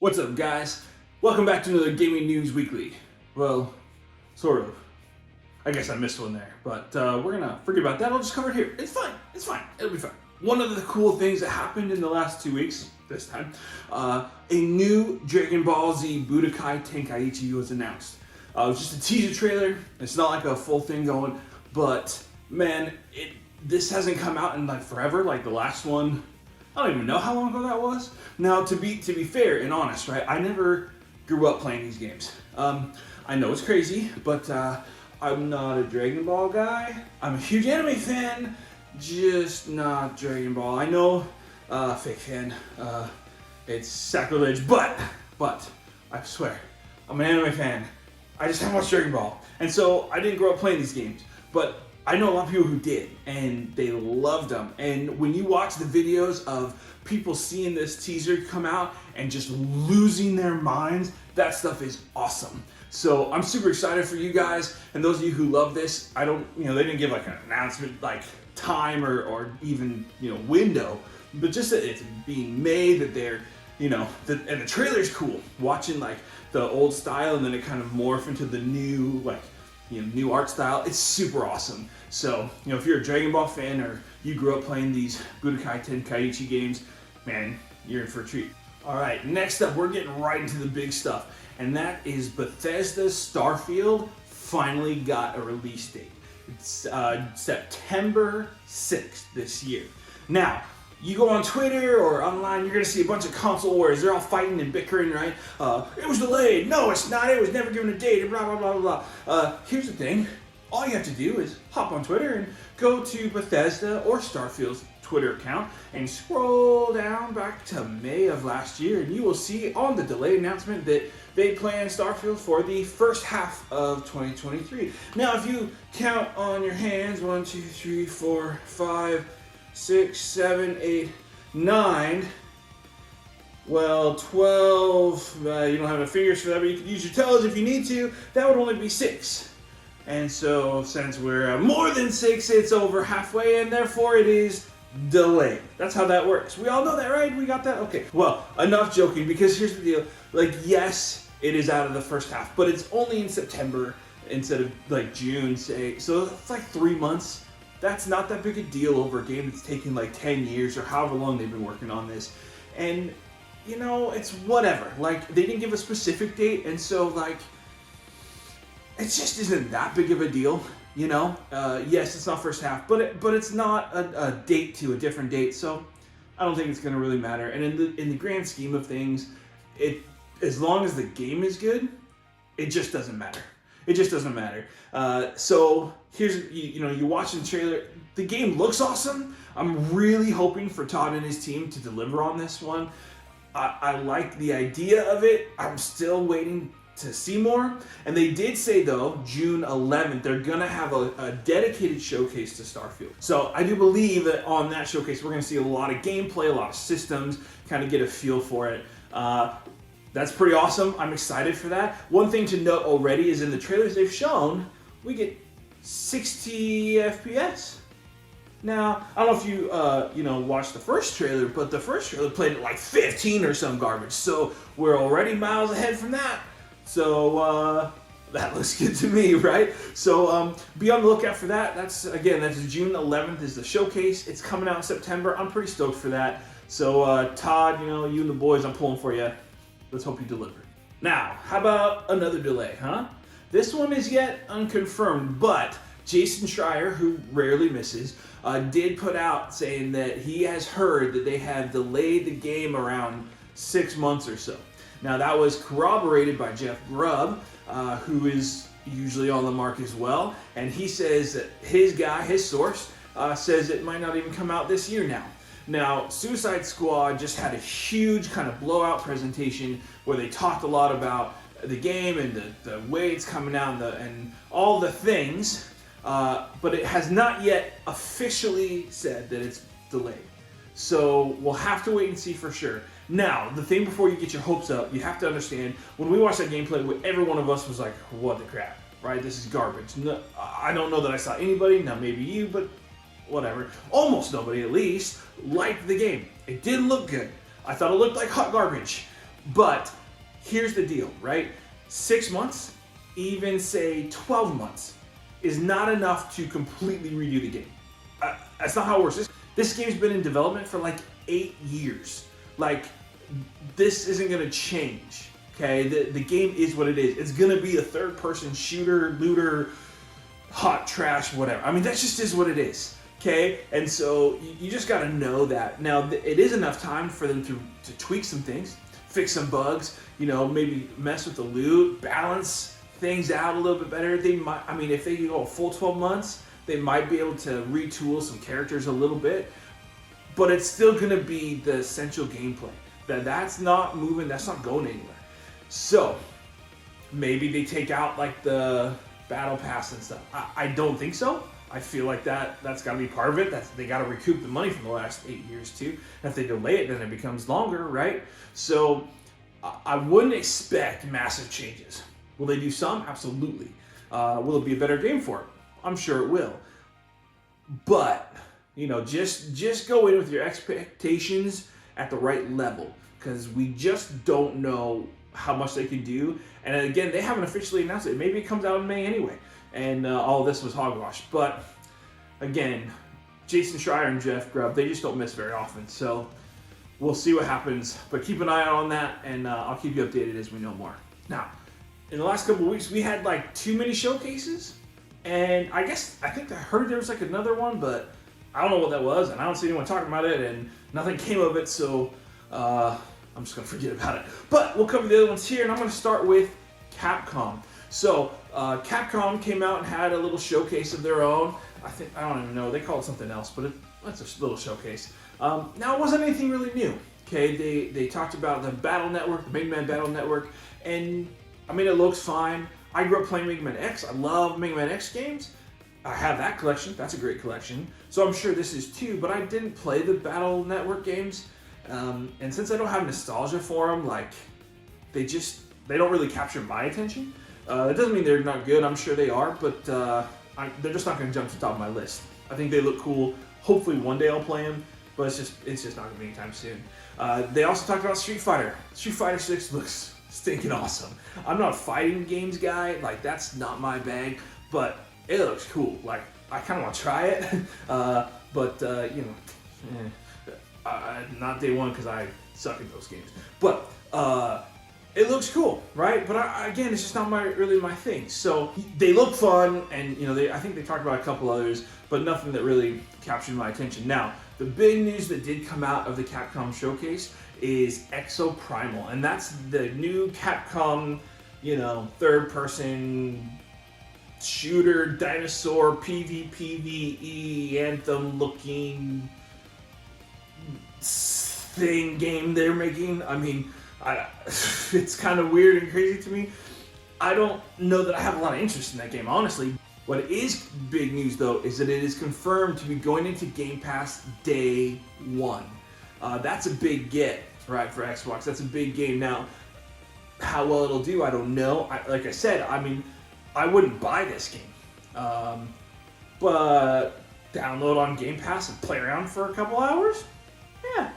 What's up, guys? Welcome back to another Gaming News Weekly. Well, sort of. I guess I missed one there, but we're gonna forget about that. I'll just cover it here. It's fine. It's fine. It'll be fine. One of the cool things that happened in the last 2 weeks, this time, a new Dragon Ball Z Budokai Tenkaichi was announced. It was just a teaser trailer. It's not like a full thing going, but man, this hasn't come out in like forever. Like the last one, I don't even know how long ago that was. Now, to be fair and honest, right? I never grew up playing these games. I know it's crazy, but I'm not a Dragon Ball guy. I'm a huge anime fan, just not Dragon Ball. I know, fake fan. It's sacrilege, but I swear, I'm an anime fan. I just haven't watched Dragon Ball, and so I didn't grow up playing these games. But I know a lot of people who did, and they loved them. And when you watch the videos of people seeing this teaser come out and just losing their minds, that stuff is awesome. So I'm super excited for you guys, and those of you who love this. They didn't give like an announcement, like time or even window, but just that it's being made, that they're and the trailer's cool. Watching like the old style, and then it kind of morph into the new new art style. It's super awesome. So, if you're a Dragon Ball fan or you grew up playing these Budokai Tenkaichi games, man, you're in for a treat. All right, next up, we're getting right into the big stuff, and that is Bethesda's Starfield finally got a release date. It's September 6th this year. Now, you go on Twitter or online, you're gonna see a bunch of console wars. They're all fighting and bickering, right? It was delayed. No, it's not. It was never given a date. And blah blah blah blah blah. Here's the thing: all you have to do is hop on Twitter and go to Bethesda or Starfield's Twitter account and scroll down back to May of last year, and you will see on the delay announcement that they plan Starfield for the first half of 2023. Now, if you count on your hands, 1, 2, 3, 4, 5. 6, 7, 8, 9. Well, 12. You don't have the fingers for that, but you can use your toes if you need to. That would only be 6. And so, since we're more than 6, it's over halfway, and therefore it is delayed. That's how that works. We all know that, right? We got that? Okay. Well, enough joking, because here's the deal. Like, yes, it is out of the first half, but it's only in September instead of like June, say. So it's like 3 months. That's not that big a deal over a game that's taken like 10 years or however long they've been working on this. And, it's whatever. Like, they didn't give a specific date, and so, like, it just isn't that big of a deal, Yes, it's not first half, but it's not a date to a different date, so I don't think it's going to really matter. And in the grand scheme of things, as long as the game is good, it just doesn't matter. It just doesn't matter. So here's, you're watching the trailer. The game looks awesome. I'm really hoping for Todd and his team to deliver on this one. I like the idea of it. I'm still waiting to see more. And they did say, though, June 11th, they're going to have a dedicated showcase to Starfield. So I do believe that on that showcase, we're going to see a lot of gameplay, a lot of systems, kind of get a feel for it. That's pretty awesome. I'm excited for that. One thing to note already is in the trailers they've shown, we get 60 FPS. Now, I don't know if you watched the first trailer, but the first trailer played at like 15 or some garbage. So we're already miles ahead from that. So that looks good to me, right? So be on the lookout for that. That's June 11th is the showcase. It's coming out in September. I'm pretty stoked for that. So Todd, you and the boys, I'm pulling for you. Let's hope you deliver. Now, how about another delay, huh? This one is yet unconfirmed, but Jason Schreier, who rarely misses, did put out saying that he has heard that they have delayed the game around 6 months or so. Now, that was corroborated by Jeff Grubb, who is usually on the mark as well, and he says that his source, says it might not even come out this year now. Now, Suicide Squad just had a huge kind of blowout presentation where they talked a lot about the game and the way it's coming out and all the things, but it has not yet officially said that it's delayed. So we'll have to wait and see for sure. Now, the thing before you get your hopes up, you have to understand, when we watched that gameplay, every one of us was like, what the crap, right? This is garbage. No, I don't know that I saw anybody, now maybe you, but whatever. Almost nobody, at least, liked the game. It didn't look good. I thought it looked like hot garbage. But here's the deal, right? 6 months, even say 12 months, is not enough to completely redo the game. That's not how it works. This game's been in development for like 8 years. Like, this isn't gonna change, okay? The game is what it is. It's gonna be a third-person shooter, looter, hot trash, whatever. I mean, that just is what it is, okay? And so you just gotta know that. Now, it is enough time for them to tweak some things, fix some bugs, you know, maybe mess with the loot, balance things out a little bit better. They might, I mean, if they go a full 12 months, they might be able to retool some characters a little bit, but it's still gonna be the essential gameplay. That's not moving, that's not going anywhere. So, maybe they take out like the battle pass and stuff. I don't think so. I feel like that's gotta be part of it. They gotta recoup the money from the last 8 years too. And if they delay it, then it becomes longer, right? So, I wouldn't expect massive changes. Will they do some? Absolutely. Will it be a better game for it? I'm sure it will. But, you know, just go in with your expectations at the right level, because we just don't know how much they can do. And again, they haven't officially announced it. Maybe it comes out in May anyway, and all of this was hogwash. But again, Jason Schreier and Jeff Grubb, they just don't miss very often. So we'll see what happens. But keep an eye out on that, and I'll keep you updated as we know more. Now, in the last couple of weeks, we had like too many showcases, and I think I heard there was like another one, but I don't know what that was, and I don't see anyone talking about it, and nothing came of it, so I'm just gonna forget about it. But we'll cover the other ones here, and I'm gonna start with Capcom. So Capcom came out and had a little showcase of their own. I don't even know, they call it something else, but it's a little showcase. Now, it wasn't anything really new. Okay, they talked about the Battle Network, the Mega Man Battle Network, and I mean, it looks fine. I grew up playing Mega Man X. I love Mega Man X games. I have that collection. That's a great collection. So I'm sure this is too, but I didn't play the Battle Network games. And since I don't have nostalgia for them, like, they don't really capture my attention. It doesn't mean they're not good. I'm sure they are, but they're just not going to jump to the top of my list. I think they look cool. Hopefully one day I'll play them, but it's just not going to be anytime soon. They also talked about Street Fighter. Street Fighter 6 looks stinking awesome. I'm not a fighting games guy, like, that's not my bag, but it looks cool. Like, I kind of want to try it, but you know, not day one because I suck at those games. But it looks cool, right? But again, it's just not really my thing. So they look fun, and you know, I think they talked about a couple others, but nothing that really captured my attention. Now, the big news that did come out of the Capcom showcase is Exo Primal, and that's the new Capcom, you know, third-person shooter, dinosaur, PvPvE, anthem-looking thing game they're making. I mean, it's kind of weird and crazy to me. I don't know that I have a lot of interest in that game, honestly. What is big news, though, is that it is confirmed to be going into Game Pass day one. That's a big get, right, for Xbox. That's a big game. Now, how well it'll do, I don't know. Like I said, I mean, I wouldn't buy this game. But download on Game Pass and play around for a couple hours? Yeah,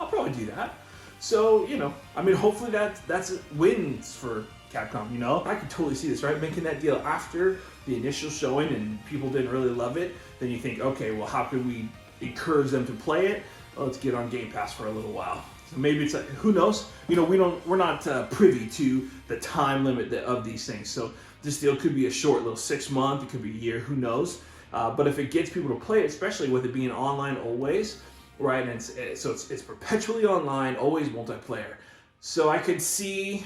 I'll probably do that. So, you know, I mean, hopefully that's wins for Capcom, you know? I could totally see this, right? Making that deal after the initial showing and people didn't really love it. Then you think, okay, well, how can we encourage them to play it? Well, let's get on Game Pass for a little while. So maybe it's like, who knows? You know, we're not privy to the time limit of these things. So this deal could be a short little 6 month, it could be a year, who knows? But if it gets people to play it, especially with it being online always, right? And so it's perpetually online, always multiplayer. So I could see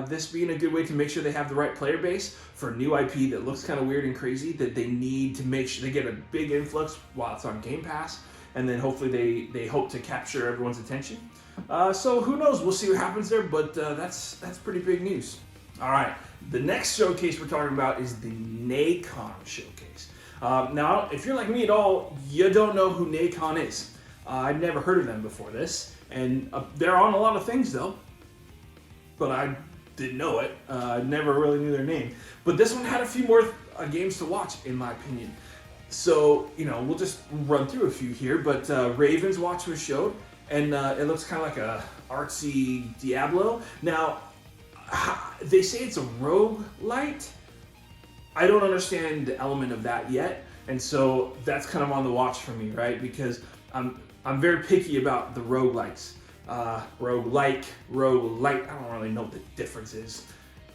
this being a good way to make sure they have the right player base for a new IP that looks kind of weird and crazy, that they need to make sure they get a big influx while it's on Game Pass. And then hopefully they hope to capture everyone's attention. So who knows? We'll see what happens there, but that's pretty big news. All right, the next showcase we're talking about is the Nacon Showcase. Now, if you're like me at all, you don't know who Nacon is. I've never heard of them before this, and they're on a lot of things though, but I didn't know it. I never really knew their name. But this one had a few more games to watch, in my opinion. So, you know, we'll just run through a few here, but Raven's Watch was showed, and it looks kind of like a artsy Diablo. Now, they say it's a roguelite. I don't understand the element of that yet, and so that's kind of on the watch for me, right? Because I'm very picky about the roguelites. Roguelike, roguelite, I don't really know what the difference is.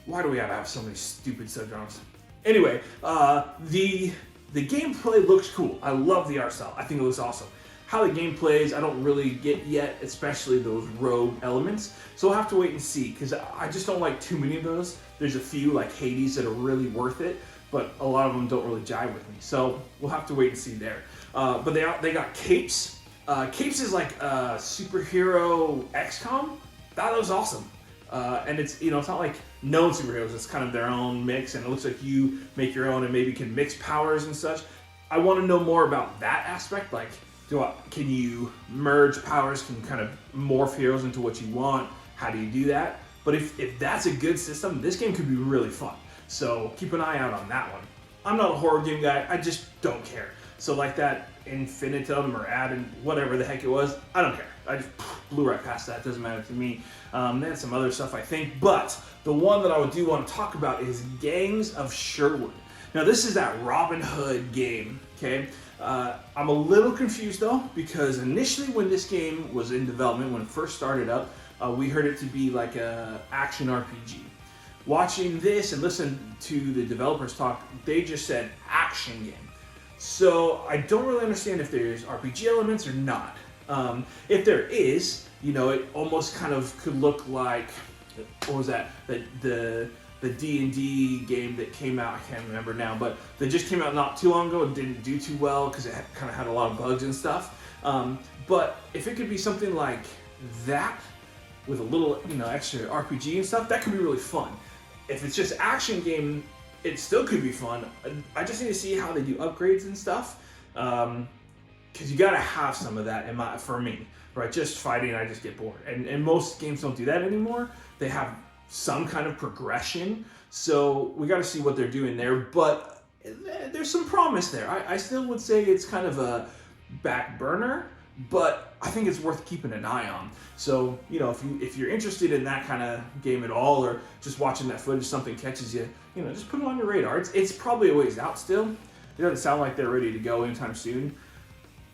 Why do we gotta have so many stupid subgenres? Anyway, the gameplay looks cool. I love the art style. I think it looks awesome. How the game plays, I don't really get yet, especially those rogue elements. So we'll have to wait and see, because I just don't like too many of those. There's a few, like Hades, that are really worth it, but a lot of them don't really jive with me. So we'll have to wait and see there. But they got capes. Capes is like a superhero XCOM. That was awesome. And it's, it's not like known superheroes. It's kind of their own mix, and it looks like you make your own and maybe can mix powers and such. I want to know more about that aspect. Like, can you merge powers? Can you kind of morph heroes into what you want? How do you do that? But if that's a good system, this game could be really fun. So keep an eye out on that one. I'm not a horror game guy. I just don't care. So like that Infinitum or Add, whatever the heck it was, I don't care. I just blew right past that. It doesn't matter to me. They had some other stuff, I think. But the one that I do want to talk about is Gangs of Sherwood. Now, this is that Robin Hood game, okay? I'm a little confused, though, because initially when this game was in development, when it first started up, we heard it to be like an action RPG. Watching this and listening to the developers talk, they just said action game. So I don't really understand if there's RPG elements or not. If there is, it almost kind of could look like, what was that? The D&D game that came out, I can't remember now, but that just came out not too long ago and didn't do too well because it kind of had a lot of bugs and stuff. But if it could be something like that with a little, extra RPG and stuff, that could be really fun. If it's just action game, it still could be fun. I just need to see how they do upgrades and stuff, because you got to have some of that for me, right? Just fighting, I just get bored. And most games don't do that anymore. They have some kind of progression, so we got to see what they're doing there. But there's some promise there. I still would say it's kind of a back burner, but I think it's worth keeping an eye on. So, if you're interested in that kind of game at all, or just watching that footage, something catches you, just put it on your radar. It's probably a ways out still. It doesn't sound like they're ready to go anytime soon.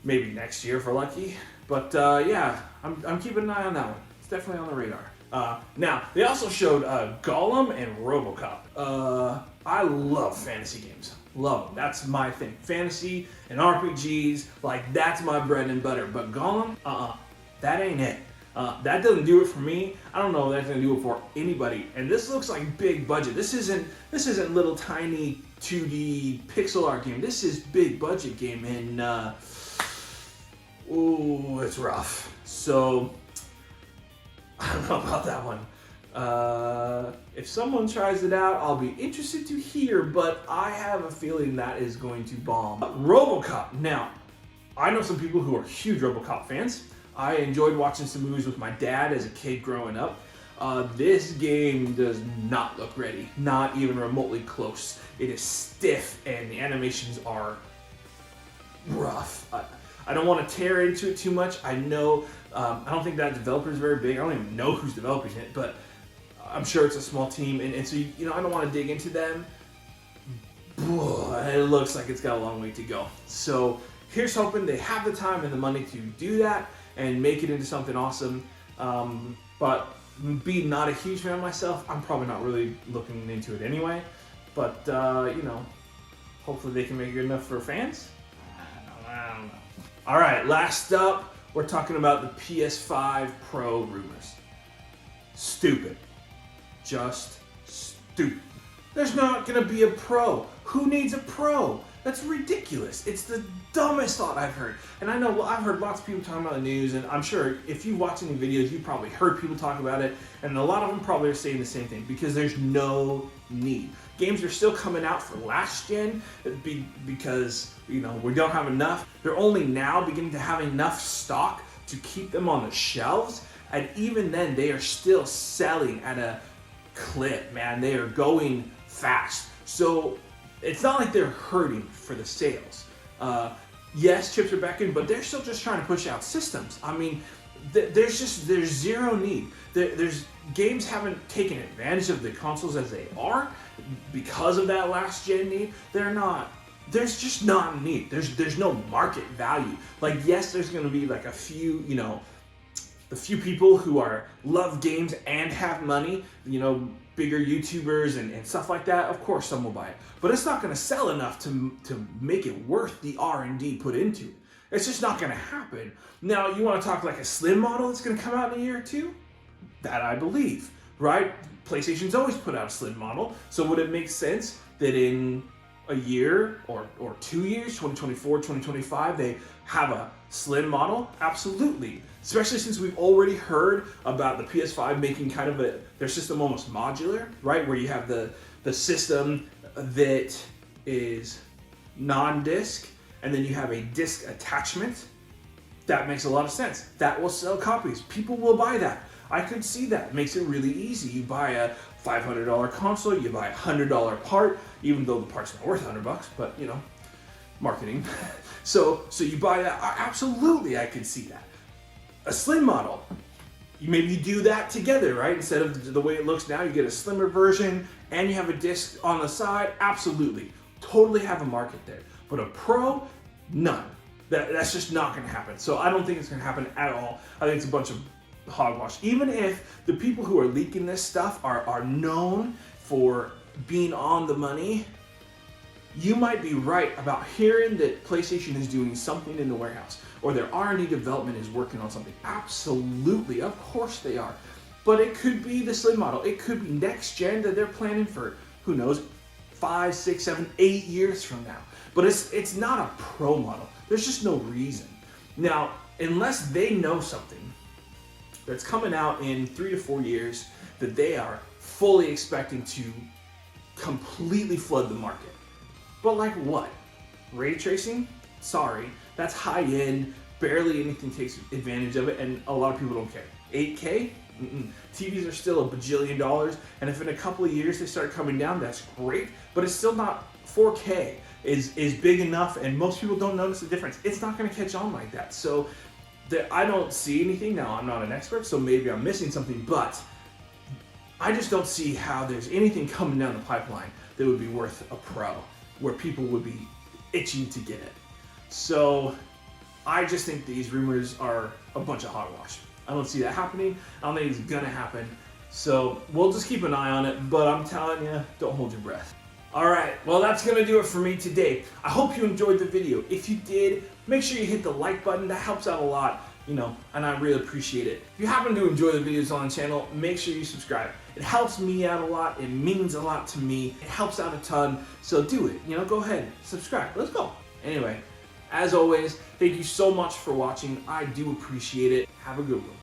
Maybe next year if we're lucky. But yeah, I'm keeping an eye on that one. It's definitely on the radar. Now, they also showed Gollum and RoboCop. I love fantasy games. Love them. That's my thing. Fantasy and RPGs, that's my bread and butter. But Gollum, that ain't it. That doesn't do it for me. I don't know if that's gonna do it for anybody. And this looks like big budget. This isn't little tiny 2D pixel art game. This is big budget game, and it's rough. So I don't know about that one. If someone tries it out, I'll be interested to hear, but I have a feeling that is going to bomb. RoboCop. Now, I know some people who are huge RoboCop fans. I enjoyed watching some movies with my dad as a kid growing up. This game does not look ready, not even remotely close. It is stiff and the animations are rough. I don't want to tear into it too much. I know, I don't think that developer is very big. I don't even know who's developing it, but I'm sure it's a small team, and so I don't want to dig into them. It looks like it's got a long way to go. So here's hoping they have the time and the money to do that and make it into something awesome. But being not a huge fan myself, I'm probably not really looking into it anyway. But hopefully they can make it good enough for fans. I don't know. All right, last up, we're talking about the PS5 Pro rumors. Stupid. Just stupid. There's not gonna be a Pro. Who needs a Pro? That's ridiculous. It's the dumbest thought I've heard. And I know, I've heard lots of people talking about the news, and I'm sure if you watch any videos, you've probably heard people talk about it, and a lot of them probably are saying the same thing, because there's no need. Games are still coming out for last gen because, we don't have enough. They're only now beginning to have enough stock to keep them on the shelves, and even then, they are still selling at a clip, man. They are going fast. So it's not like they're hurting for the sales. Yes, chips are back in, but they're still just trying to push out systems. I mean, there's zero need. There's games haven't taken advantage of the consoles as they are because of that last gen need. There's just not a need. There's no market value. Like, yes, there's going to be like a few, the few people who love games and have money, bigger YouTubers and stuff like that. Of course, some will buy it, but it's not going to sell enough to make it worth the R&D put into it. It's just not going to happen. Now, you want to talk like a slim model that's going to come out in a year or two? That I believe, right? PlayStation's always put out a slim model, so would it make sense that in a year or 2 years, 2024, 2025, they have a slim model? Absolutely. Especially since we've already heard about the PS5 making kind of their system almost modular, right? Where you have the system that is non-disc, and then you have a disc attachment. That makes a lot of sense. That will sell copies. People will buy that. I could see that. It makes it really easy. You buy a $500 console, you buy a $100 part, even though the part's not worth $100, but marketing. So you buy that. Absolutely, I could see that. A slim model, you do that together, right? Instead of the way it looks now, you get a slimmer version and you have a disc on the side. Absolutely, totally have a market there. But a Pro, none. That's just not going to happen. So I don't think it's going to happen at all. I think it's a bunch of hogwash. Even if the people who are leaking this stuff are known for being on the money, you might be right about hearing that PlayStation is doing something in the warehouse or their R&D development is working on something. Absolutely, of course they are. But it could be the slim model. It could be next gen that they're planning for, who knows, 5, 6, 7, 8 years from now. But it's not a Pro model. There's just no reason. Now, unless they know something that's coming out in 3 to 4 years that they are fully expecting to completely flood the market. But like what? Ray tracing? Sorry, that's high end, barely anything takes advantage of it, and a lot of people don't care. 8K? TVs are still a bajillion dollars, and if in a couple of years they start coming down, that's great, but it's still not 4K is big enough, and most people don't notice the difference. It's not going to catch on like that. So I don't see anything. Now, I'm not an expert, so maybe I'm missing something, but I just don't see how there's anything coming down the pipeline that would be worth a Pro, where people would be itching to get it. So I just think these rumors are a bunch of hogwash. I don't see that happening. I don't think it's gonna happen. So we'll just keep an eye on it, but I'm telling you, don't hold your breath. All right, well, that's gonna do it for me today. I hope you enjoyed the video. If you did, make sure you hit the like button. That helps out a lot, and I really appreciate it. If you happen to enjoy the videos on the channel, make sure you subscribe. It helps me out a lot. It means a lot to me. It helps out a ton. So do it. Go ahead, subscribe. Let's go. Anyway, as always, thank you so much for watching. I do appreciate it. Have a good one.